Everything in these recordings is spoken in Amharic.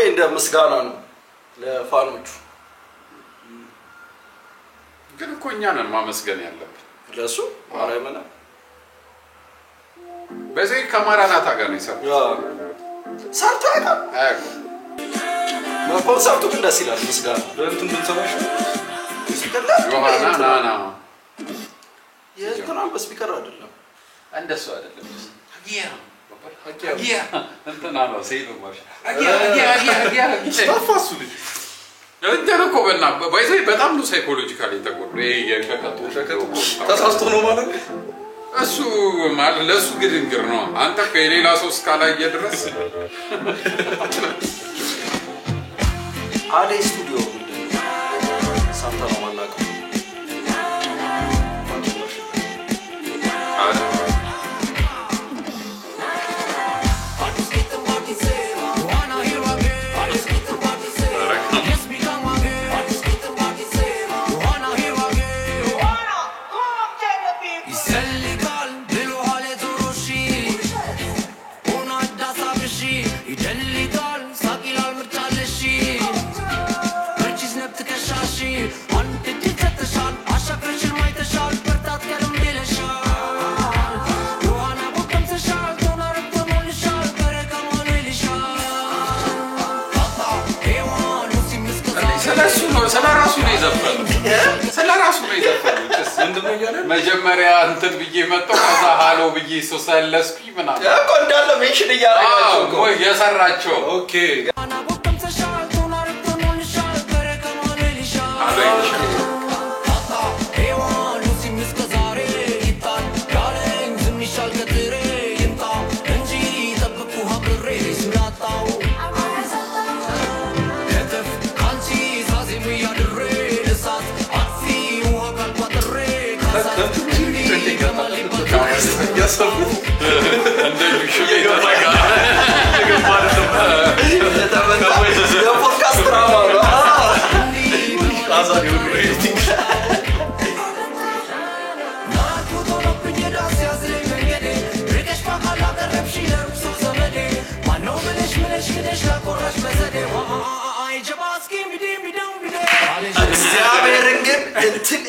ወይ እንደ ምስጋና ነው ለፋኖቹ ግን እኮ እኛ ነን ማመስገን ያለብን ለሱ ማርያምና በዚህ ከማራናታ ጋር ነው የሰራው ሰርቶ አይደል ኮንሰፕቱ ግን ደስ ይላል ምስጋና ለእንትን ብንሰማሽ ዮሐና ናና የትናም በስፒከር አይደለም እንደሱ አይደለም አጊያ እንትና ነው ሰይዶ ማሽ አጊያ ስታፋሱ ልጅ እንተነኮ በእና ባይዘይ በጣም ነው ሳይኮሎጂካሊ ተቆርጦ የከከቶ ተሳስቶ ነው ማለት እሱ ማለት ለሱ ግድንግር ነው አንተ ከሌላ ሰው እስካላየ ድረስ አዴ ስቱዲዮ ሳንታ ነው ማናቀው ስለራሱ ነው የዘፈነው ምንድነው ያለ መጀመሪያ እንትን ብዬ መጣው ከዛ ሃሎ ብዬ ሶሰለስኩኝ ምናምን እኮ እንዳለ ሜንሽን እያደረጋቸው እኮ የሰራቸው ኦኬ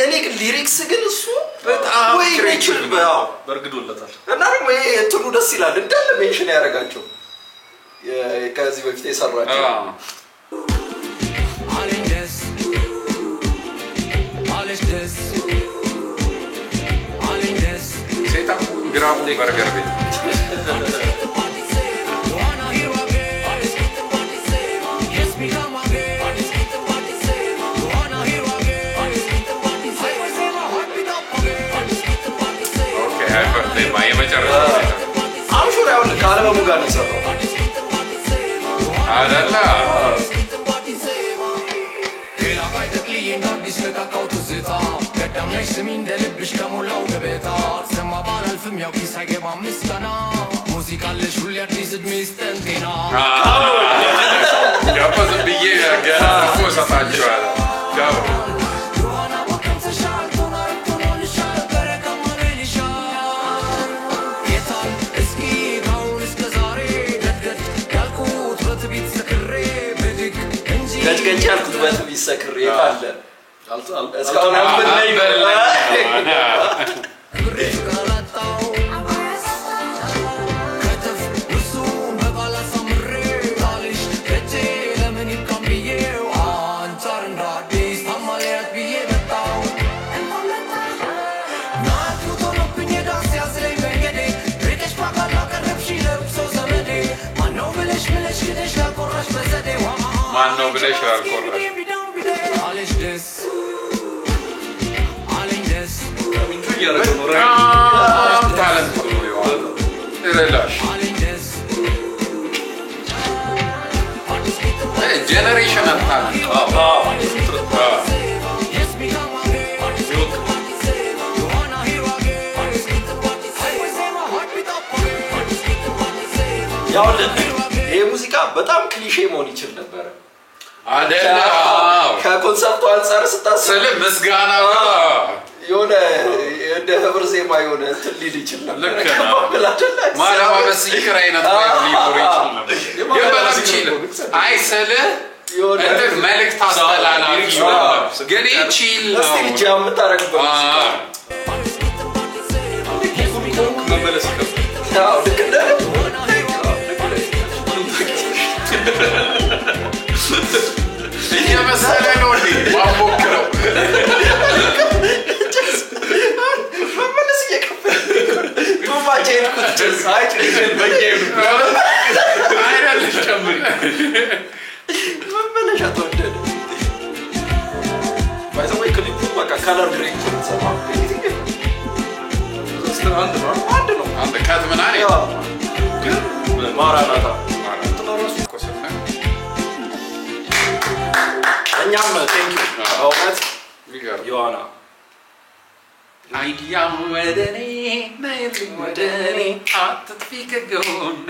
እኔ ሊሪክስ ግን እሱ በጣም ወይ ኔቸር በርግዶለታል እና ደግሞ ይሄ እንትኑ ደስ ይላል እንዳለ ሜንሽን ያደርጋቸው ከዚህ በፊት የሰራቸው ሴታ ግራም በርገር ቤት አምሹር ያው ካለበሙ ጋር ነው ሰራው አዳላ ሙዚቃለሽ ሁሉ አዲስ ሚስተን ጤና ያፈዝ ብዬ ገና ወሰታቸዋል ጋር ገጭ ያልኩት በትብ ይሰክር ይላል እስካሁን አልበላይ ማነው ብለሽ አልቆራሽ ታለንት ነው ይላል ጀነሬሽን ታለንት ያው ይሄ ሙዚቃ በጣም ክሊሼ መሆን ይችል ነበር አደላ ከኮንሰፕቱ አንፃር ስታስብ ምስጋና የሆነ እንደ ህብር ዜማ የሆነ እንትን ሊል ይችላል ልክ ነው ማለማበስ ይቅር አይነት ሊኖር ይችላል የበላም ቺል አይሰልህ እንደ መልእክት አስተላላፊ ግን ቺል ነው እስቲ ጃም ታረግበት መመለስ ይከብዳል ያው ልክ እንደ እየመሰለ ነው እንዴ ማሞክረው መመለስ እየከፈለ ቱማቼን ኩትስ አይት በየኑ አይደለም ጨምር መመለሻ ተወደደ ባይዘው ክሊፑ በቃ ካለር ግሬድ ሰማ አንድ ነው አንድ ካት ምናምን ግን ማራናታ ተራሱ ኮሰፈ እኛም ቴንክ ዩ አውቀት ዮሐና አይዲያ ወደኔ ነይልኝ ወደኔ አትጥፊ ከጎኔ